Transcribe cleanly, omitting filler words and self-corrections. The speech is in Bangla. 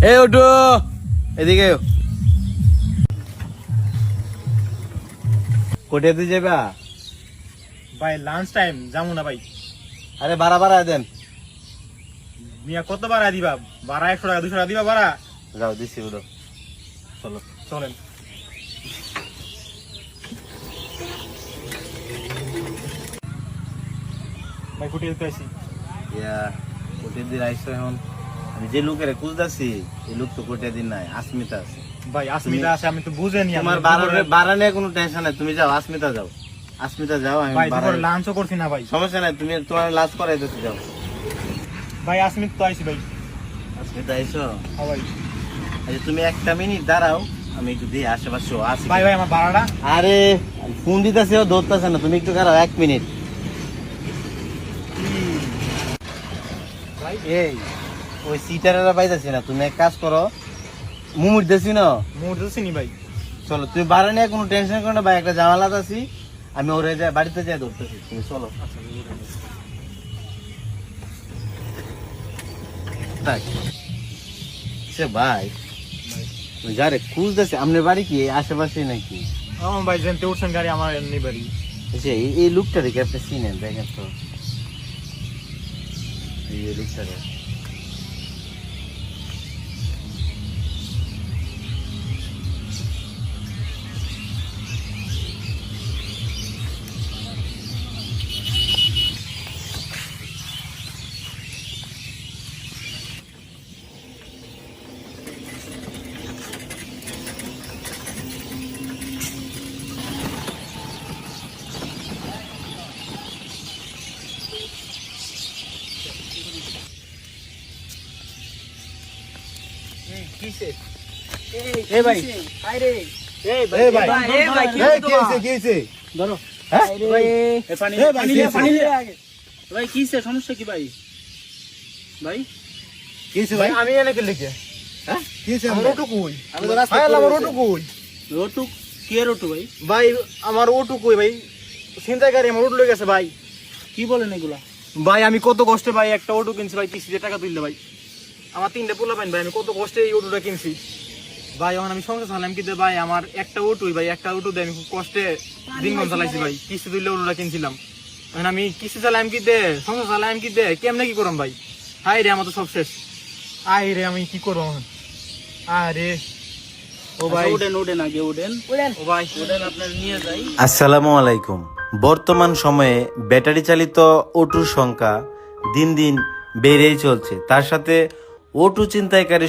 এ ওঠো এদিকে কোটে দিয়ে যাবা ভাই লাঞ্চ টাইম যাবো না ভাই। আরে ভাড়া ভাড়া দেন মিয়া কত ভাড়া দিবা? ভাড়া 100 টাকা 200 টাকা দিবা ভাড়া? যাও দিছি ওটা চলো চলেন। ভাই কুটি দিতে আসি। ইয়া কোটে দিয়ে আইসো এখন আমি যে লোকের খুঁজতেছি এই লোক তো কোটে দিন নাই আসমিতা আছে ভাই আসমিতা আছে, আমি তো বুঝেনি। তোমার ভাড়া নিয়ে কোনো টেনশন নাই, তুমি যাও আসমিতা যাও, আসমিতা যাও। আমি ভাই ভাড়া- দুপুরে লাঞ্চও করছি না ভাই। সমস্যা নাই, তুমি তোমার লাঞ্চ করাই দিতে যাও। ভাই আসমিত তো আইছি ভাই। আসমিতা আইসো। হ্যাঁ ভাই। আচ্ছা তুমি একটা মিনিট দাঁড়াও, আমি একটু দিয়ে আশেপাশে আসি। ভাই ভাই আমার ভাড়াটা। আরে ফোন দিতেছে ও ধরতেছে না, তুমি একটু দাঁড়াও 1 মিনিট। ভাই এই ওই সিটারেরা পাইতেছি না, তুমি এক কাজ করো মুমুর দেছি না, মোট দিছি নি ভাই। চলো তুমি বাড়া নিয়ে কোনো টেনশন করো না ভাই, একটা জামালাত আছি আমি ওরে যা বাড়িতে যাই ধরতেছি, তুমি চলো। তাই সে ভাই ওই যারে খুঁজতেছে আপনার বাড়ি কি এই আশেপাশে নাকি? আমার ভাই যেতে উঠছেন গাড়ি আমার এমনি বাড়ি। আচ্ছা এই লোকটা রেখে আপনি চিনেন দেখেন তো, এই লোকটা রে এই ভাই আরে এই ভাই এই ভাই কি হইছে কি হইছে? ধরো হ্যাঁ ভাই এই পানি এই ভাই পানি কি নিয়ে পানি নিয়ে আগে ভাই কি হইছে সমস্যা কি ভাই ভাই কিছু ভাই ভাই আমি এনে কে লিখে হ্যাঁ কি হইছে? আমার ওটু কই? আমি তো রাস্তা ভাই আমার ওটু কই? রটু কি আর রটু ভাই ভাই আমার ওটু কই ভাই? ছিনতাইকারী আমার ওটু লয়ে গেছে ভাই। কি বলেন এগুলা ভাই আমি কত কষ্টে ভাই একটা অটো কিনছি ভাই, 30,000 টাকা তুললে ভাই। আমার 3টা পোলা পাইন ভাই, আমি কত কষ্টে এই অটোটা কিনছি ভাই। এখন আমি সংসার চালাম কি ভাই, আমার একটা অটোই ভাই, একটা অটো দিয়ে আমি খুব কষ্টে দিনক্ষণ চালাইছি ভাই। কিস্তি তুললে অটোটা কিনছিলাম, এখন আমি কিস্তি চালাম কি দে, সংসার চালাম কি দে, কেমনে কি করম ভাই? হাই রে আমার তো সব শেষ। আই রে আমি কি করবো এখন? আরে ও ভাই ওডেন ওডেন আগে ওডেন ও ভাই ওডেন আপনার নিয়ে যাই। আসসালামু আলাইকুম। বর্তমান সময়ে ব্যাটারি চালিত অটোর সংখ্যা দিন দিন বেড়েই চলছে, তার সাথে অটো ছিনতাইকারী